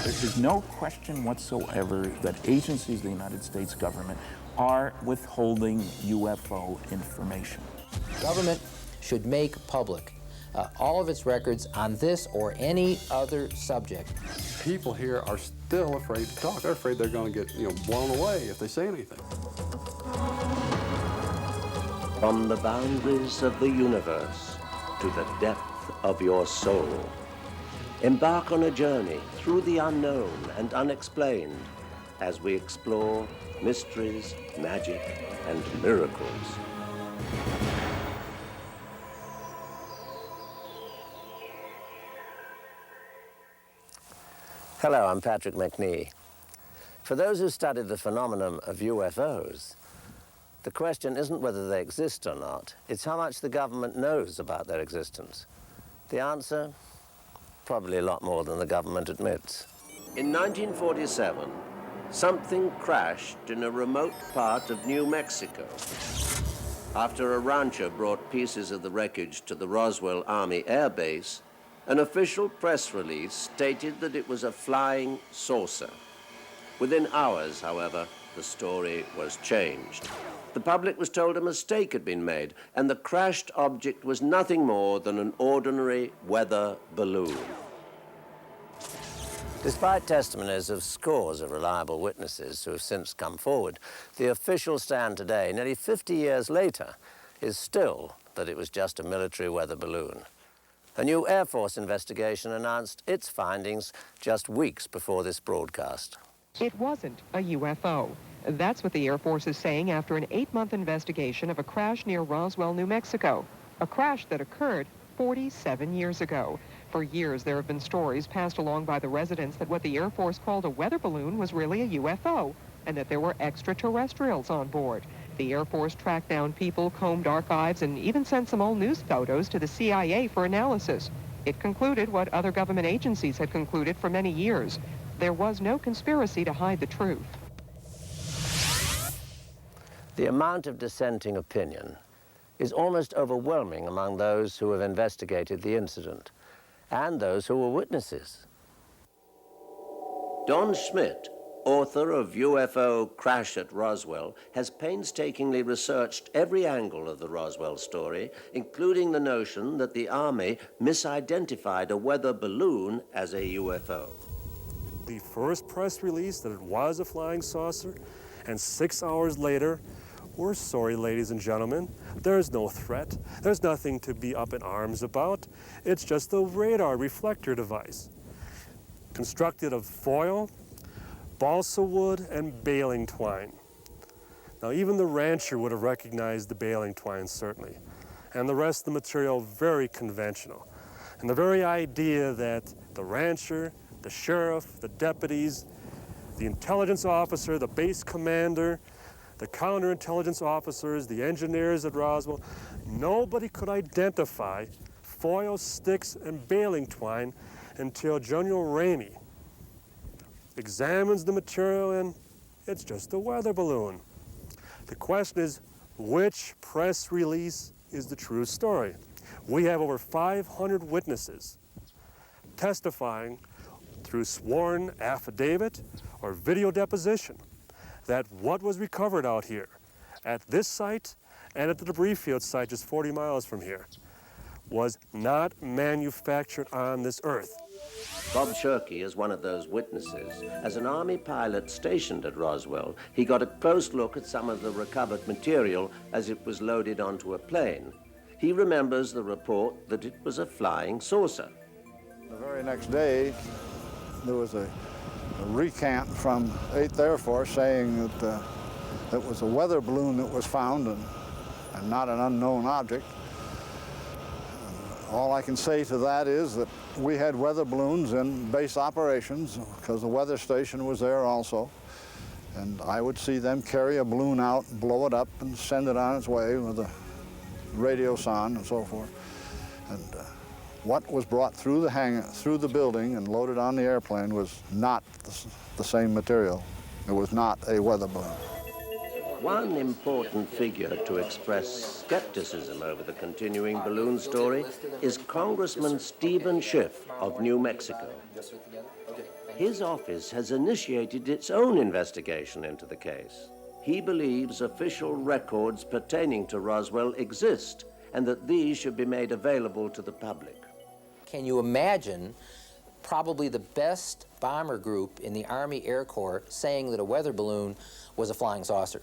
There is no question whatsoever that agencies of the United States government are withholding UFO information. Government should make public all of its records on this or any other subject. People here are still afraid to talk. They're afraid they're going to get, blown away if they say anything. From the boundaries of the universe to the depth of your soul, embark on a journey through the unknown and unexplained as we explore mysteries, magic, and miracles. Hello, I'm Patrick Macnee. For those who studied the phenomenon of UFOs, the question isn't whether they exist or not, it's how much the government knows about their existence. The answer? Probably a lot more than the government admits. In 1947, something crashed in a remote part of New Mexico. After a rancher brought pieces of the wreckage to the Roswell Army Air Base, an official press release stated that it was a flying saucer. Within hours, however, the story was changed. The public was told a mistake had been made, and the crashed object was nothing more than an ordinary weather balloon. Despite testimonies of scores of reliable witnesses who have since come forward, the official stand today, nearly 50 years later, is still that it was just a military weather balloon. A new Air Force investigation announced its findings just weeks before this broadcast. It wasn't a UFO. That's what the Air Force is saying after an 8-month investigation of a crash near Roswell, New Mexico. A crash that occurred 47 years ago. For years, there have been stories passed along by the residents that what the Air Force called a weather balloon was really a UFO, and that there were extraterrestrials on board. The Air Force tracked down people, combed archives, and even sent some old news photos to the CIA for analysis. It concluded what other government agencies had concluded for many years. There was no conspiracy to hide the truth. The amount of dissenting opinion is almost overwhelming among those who have investigated the incident and those who were witnesses. Don Schmidt, author of UFO Crash at Roswell, has painstakingly researched every angle of the Roswell story, including the notion that the Army misidentified a weather balloon as a UFO. The first press release that it was a flying saucer, and 6 hours later, we're sorry, ladies and gentlemen, there's no threat. There's nothing to be up in arms about. It's just a radar reflector device, constructed of foil, balsa wood, and baling twine. Now, even the rancher would have recognized the baling twine, certainly, and the rest of the material very conventional. And the very idea that the rancher, the sheriff, the deputies, the intelligence officer, the base commander, the counterintelligence officers, the engineers at Roswell, nobody could identify foil, sticks, and baling twine until General Ramey examines the material, and it's just a weather balloon. The question is, which press release is the true story? We have over 500 witnesses testifying through sworn affidavit or video deposition that what was recovered out here at this site and at the debris field site just 40 miles from here was not manufactured on this earth. Bob Shirkey is one of those witnesses. As an Army pilot stationed at Roswell, he got a close look at some of the recovered material as it was loaded onto a plane. He remembers the report that it was a flying saucer. The very next day, there was a recant from 8th Air Force saying that it was a weather balloon that was found and not an unknown object. And all I can say to that is that we had weather balloons in base operations because the weather station was there also. And I would see them carry a balloon out, blow it up, and send it on its way with a radio sound and so forth. And what was brought through the hangar, through the building and loaded on the airplane was not the same material. It was not a weather balloon. One important figure to express skepticism over the continuing balloon story is Congressman Stephen Schiff of New Mexico. his office has initiated its own investigation into the case. He believes official records pertaining to Roswell exist and that these should be made available to the public. Can you imagine probably the best bomber group in the Army Air Corps saying that a weather balloon was a flying saucer?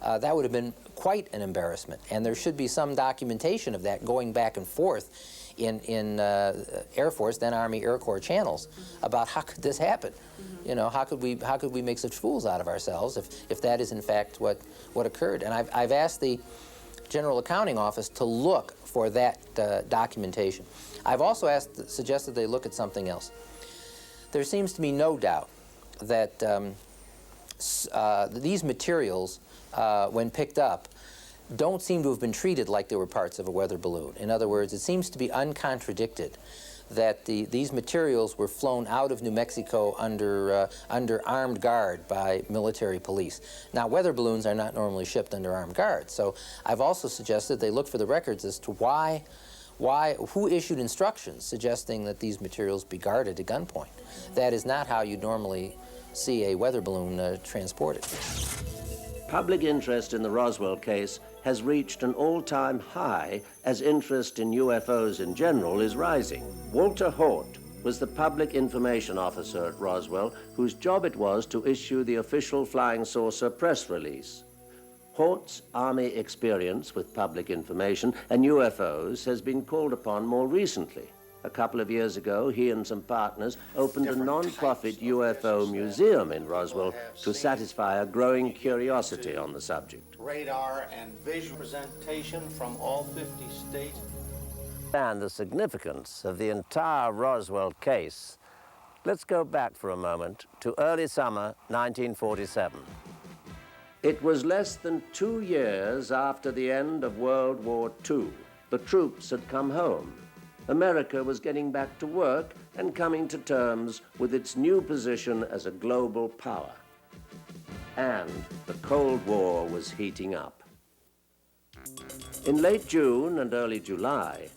That would have been quite an embarrassment, and there should be some documentation of that going back and forth in Air Force, then Army Air Corps channels about how could this happen? You know, how could we make such fools out of ourselves if that is in fact what occurred? And I've asked the General Accounting Office to look for that documentation. I've also suggested they look at something else. There seems to be no doubt that these materials, when picked up, don't seem to have been treated like they were parts of a weather balloon. In other words, it seems to be uncontradicted that these materials were flown out of New Mexico under armed guard by military police. Now, weather balloons are not normally shipped under armed guard, so I've also suggested they look for the records as to who issued instructions suggesting that these materials be guarded at gunpoint. That is not how you'd normally see a weather balloon transported. Public interest in the Roswell case has reached an all-time high as interest in UFOs in general is rising. Walter Haut was the public information officer at Roswell, whose job it was to issue the official flying saucer press release. Haut's Army experience with public information and UFOs has been called upon more recently. A couple of years ago, he and some partners opened a non-profit UFO museum in Roswell to satisfy a growing curiosity on the subject. Radar and visual presentation from all 50 states. And the significance of the entire Roswell case, let's go back for a moment to early summer 1947. It was less than 2 years after the end of World War II. The troops had come home. America was getting back to work and coming to terms with its new position as a global power. And the Cold War was heating up. In late June and early July,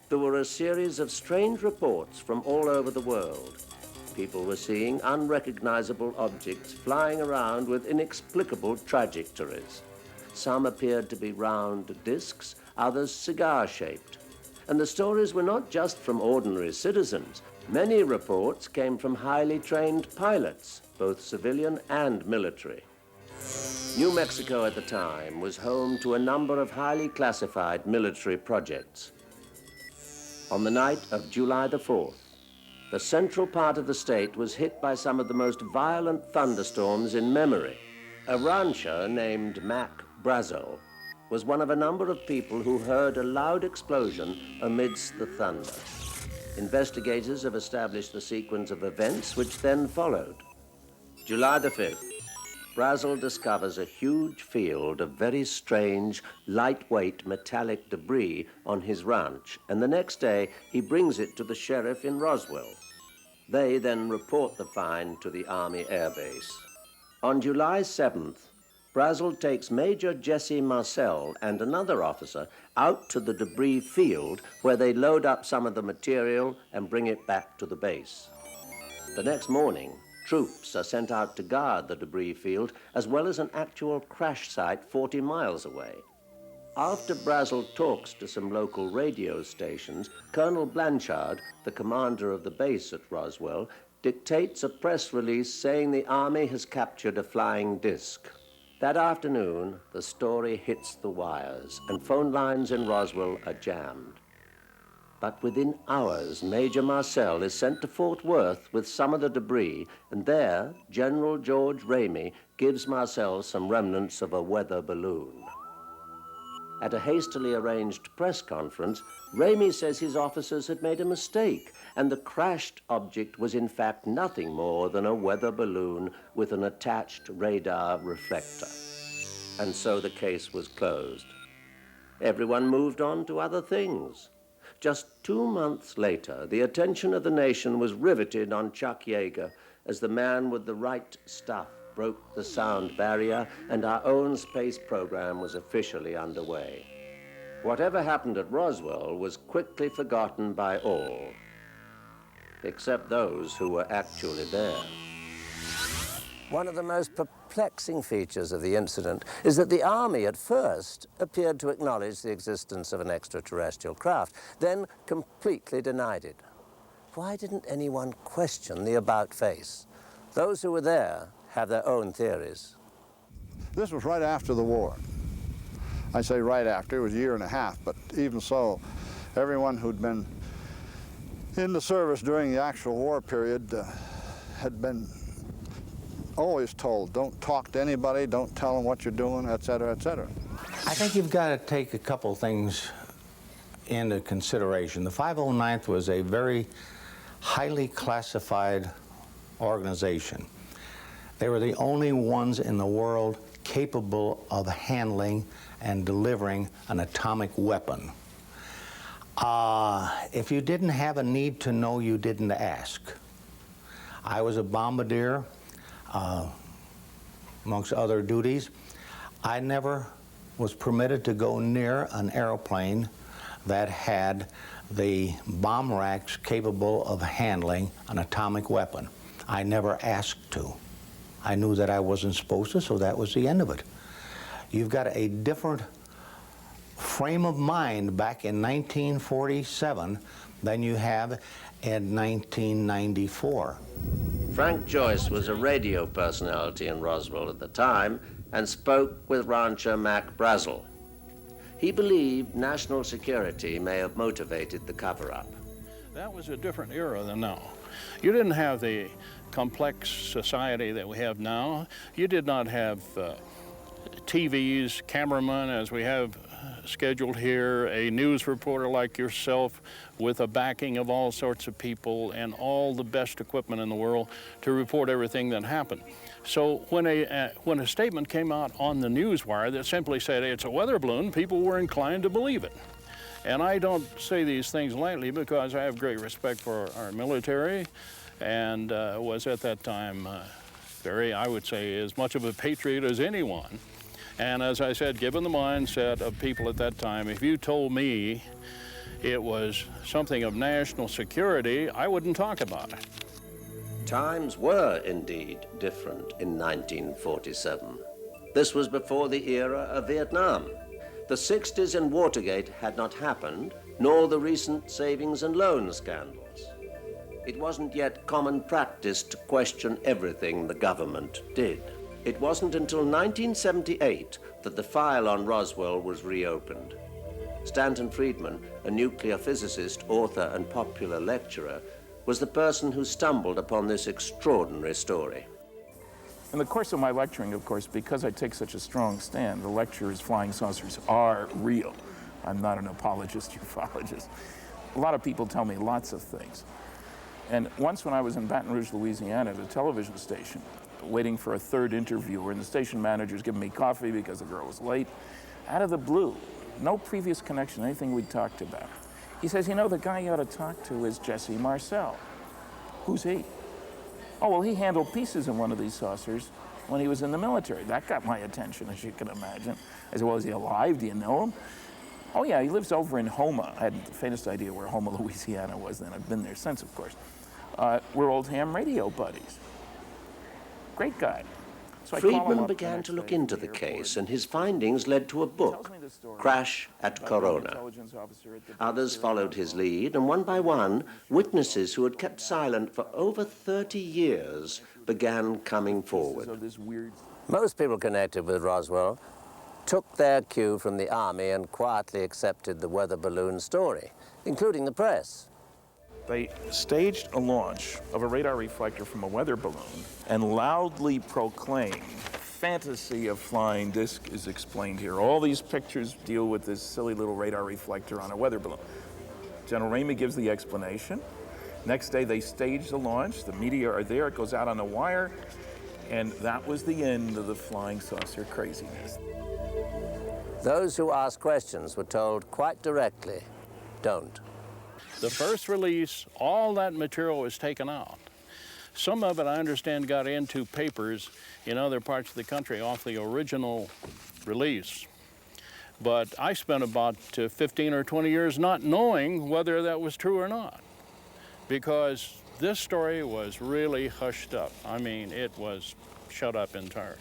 there were a series of strange reports from all over the world. People were seeing unrecognizable objects flying around with inexplicable trajectories. Some appeared to be round discs, others cigar-shaped. And the stories were not just from ordinary citizens. Many reports came from highly trained pilots, both civilian and military. New Mexico at the time was home to a number of highly classified military projects. On the night of July the 4th, the central part of the state was hit by some of the most violent thunderstorms in memory. A rancher named Mac Brazel was one of a number of people who heard a loud explosion amidst the thunder. Investigators have established the sequence of events which then followed. July the 5th, Brazel discovers a huge field of very strange, lightweight metallic debris on his ranch, and the next day he brings it to the sheriff in Roswell. They then report the find to the Army Air Base. On July 7th, Brazel takes Major Jesse Marcel and another officer out to the debris field where they load up some of the material and bring it back to the base. The next morning, troops are sent out to guard the debris field as well as an actual crash site 40 miles away. After Brazel talks to some local radio stations, Colonel Blanchard, the commander of the base at Roswell, dictates a press release saying the Army has captured a flying disc. That afternoon, the story hits the wires, and phone lines in Roswell are jammed. But within hours, Major Marcel is sent to Fort Worth with some of the debris, and there, General George Ramey gives Marcel some remnants of a weather balloon. At a hastily arranged press conference, Ramey says his officers had made a mistake, and the crashed object was in fact nothing more than a weather balloon with an attached radar reflector. And so the case was closed. Everyone moved on to other things. Just 2 months later, the attention of the nation was riveted on Chuck Yeager as the man with the right stuff broke the sound barrier and our own space program was officially underway. Whatever happened at Roswell was quickly forgotten by all. except those who were actually there. One of the most perplexing features of the incident is that the Army at first appeared to acknowledge the existence of an extraterrestrial craft, then completely denied it. Why didn't anyone question the about-face? Those who were there have their own theories. This was right after the war. I say right after, it was a year and a half, but even so, everyone who'd been in the service during the actual war period had been always told, don't talk to anybody, don't tell them what you're doing, et cetera, et cetera. I think you've got to take a couple things into consideration. The 509th was a very highly classified organization. They were the only ones in the world capable of handling and delivering an atomic weapon. If you didn't have a need to know, you didn't ask. I was a bombardier, amongst other duties. I never was permitted to go near an airplane that had the bomb racks capable of handling an atomic weapon. I never asked to. I knew that I wasn't supposed to, so that was the end of it. You've got a different frame of mind back in 1947 than you have in 1994. Frank Joyce was a radio personality in Roswell at the time and spoke with rancher Mac Brazel. He believed national security may have motivated the cover-up. That was a different era than now. You didn't have the complex society that we have now. You did not have TVs, cameramen, as we have scheduled here, a news reporter like yourself with a backing of all sorts of people and all the best equipment in the world to report everything that happened. So when a statement came out on the newswire that simply said it's a weather balloon, people were inclined to believe it. And I don't say these things lightly because I have great respect for our military and was at that time very, I would say, as much of a patriot as anyone. And as I said, given the mindset of people at that time, if you told me it was something of national security, I wouldn't talk about it. Times were indeed different in 1947. This was before the era of Vietnam. The 60s and Watergate had not happened, nor the recent savings and loan scandals. It wasn't yet common practice to question everything the government did. It wasn't until 1978 that the file on Roswell was reopened. Stanton Friedman, a nuclear physicist, author, and popular lecturer, was the person who stumbled upon this extraordinary story. In the course of my lecturing, of course, because I take such a strong stand, the lecture is flying saucers are real. I'm not an apologist, ufologist. A lot of people tell me lots of things. And once when I was in Baton Rouge, Louisiana, at a television station, waiting for a third interviewer, and the station manager's giving me coffee because the girl was late, out of the blue, no previous connection, anything we'd talked about. He says, you know, the guy you ought to talk to is Jesse Marcel. Who's he? Oh, well, he handled pieces in one of these saucers when he was in the military. That got my attention, as you can imagine. I said, well, is he alive? Do you know him? Oh, yeah, he lives over in Houma. I hadn't the faintest idea where Houma, Louisiana was then. I've been there since, of course. We're old ham radio buddies. Great guy. So Friedman began to look into the case, and his findings led to a book, Crash at Corona. Others followed his lead, and one by one, witnesses who had kept silent for over 30 years began coming forward. Most people connected with Roswell took their cue from the Army and quietly accepted the weather balloon story, including the press. They staged a launch of a radar reflector from a weather balloon and loudly proclaimed, fantasy of flying disc is explained here. All these pictures deal with this silly little radar reflector on a weather balloon. General Ramey gives the explanation. Next day they stage the launch, the media are there, it goes out on the wire, and that was the end of the flying saucer craziness. Those who asked questions were told quite directly, don't. The first release, all that material was taken out. Some of it, I understand, got into papers in other parts of the country off the original release. But I spent about 15 or 20 years not knowing whether that was true or not, because This story was really hushed up. I mean, it was shut up entirely.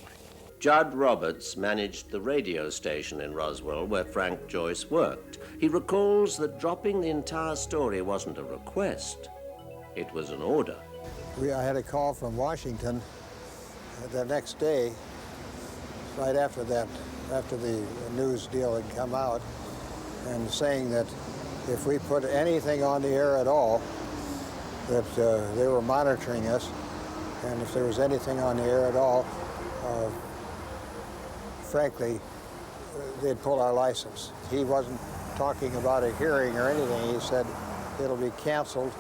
Judd Roberts managed the radio station in Roswell where Frank Joyce worked. He recalls that dropping the entire story wasn't a request, it was an order. I had a call from Washington the next day, right after that, after the news deal had come out, and saying that if we put anything on the air at all, that they were monitoring us, and if there was anything on the air at all, frankly, they'd pull our license. He wasn't talking about a hearing or anything. He said it'll be canceled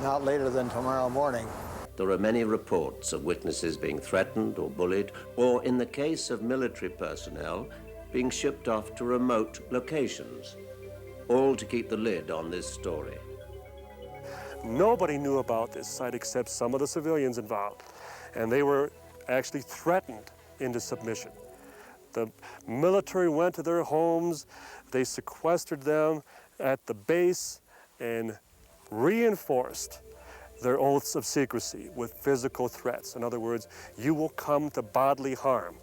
not later than tomorrow morning. There are many reports of witnesses being threatened or bullied, or in the case of military personnel, being shipped off to remote locations, all to keep the lid on this story. Nobody knew about this site except some of the civilians involved, and they were actually threatened into submission. The military went to their homes, they sequestered them at the base and reinforced their oaths of secrecy with physical threats. In other words, you will come to bodily harm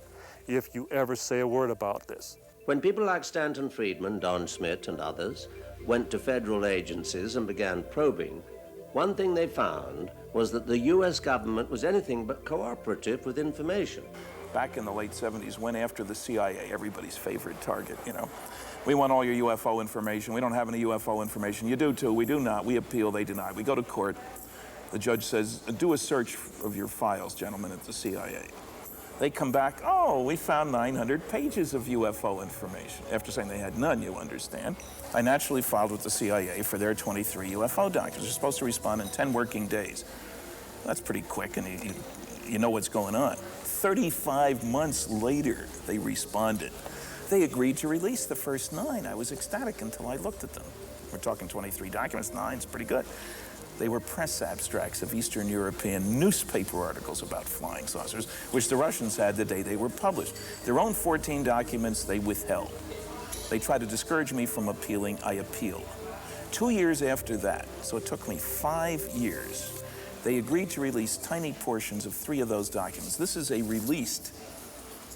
if you ever say a word about this. When people like Stanton Friedman, Don Schmitt, and others went to federal agencies and began probing, one thing they found was that the U.S. government was anything but cooperative with information. Back in the late 70s, went after the CIA, everybody's favorite target, you know. We want all your UFO information. We don't have any UFO information. You do too, we do not. We appeal, they deny. We go to court. The judge says, do a search of your files, gentlemen, at the CIA. They come back, oh, we found 900 pages of UFO information. After saying they had none, you understand. I naturally filed with the CIA for their 23 UFO documents. They're supposed to respond in 10 working days. That's pretty quick, and you know what's going on. 35 months later, they responded. They agreed to release the first 9. I was ecstatic until I looked at them. We're talking 23 documents, 9's pretty good. They were press abstracts of Eastern European newspaper articles about flying saucers, which the Russians had the day they were published. Their own 14 documents they withheld. They tried to discourage me from appealing. I appealed. 2 years after that, so it took me 5 years, they agreed to release tiny portions of 3 of those documents. This is a released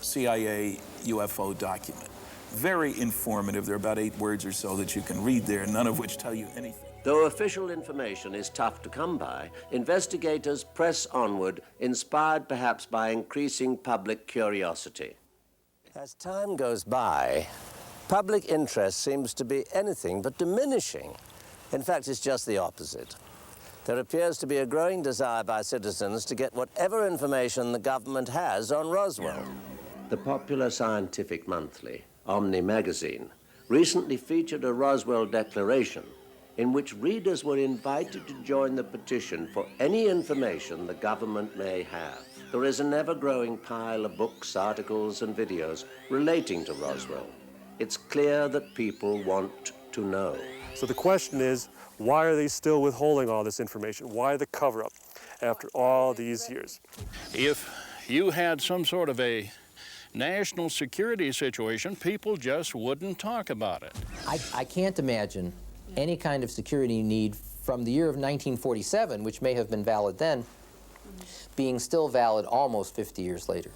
CIA UFO document. Very informative. There are about 8 words or so that you can read there, none of which tell you anything. Though official information is tough to come by, investigators press onward, inspired perhaps by increasing public curiosity. As time goes by, public interest seems to be anything but diminishing. In fact, it's just the opposite. There appears to be a growing desire by citizens to get whatever information the government has on Roswell. The popular scientific monthly, Omni magazine, recently featured a Roswell declaration in which readers were invited to join the petition for any information the government may have. There is an ever-growing pile of books, articles, and videos relating to Roswell. It's clear that people want to know. So the question is, why are they still withholding all this information? Why the cover-up after all these years? If you had some sort of a national security situation, people just wouldn't talk about it. I can't imagine any kind of security need from the year of 1947, which may have been valid then, being still valid almost 50 years later.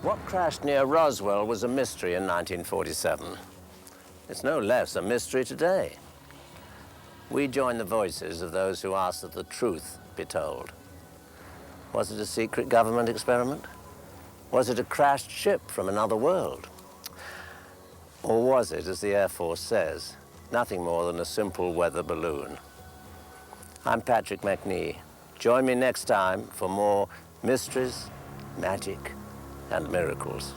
What crashed near Roswell was a mystery in 1947. It's no less a mystery today. We join the voices of those who ask that the truth be told. Was it a secret government experiment? Was it a crashed ship from another world? Or was it, as the Air Force says, nothing more than a simple weather balloon? I'm Patrick Macnee. Join me next time for more mysteries, magic, and miracles.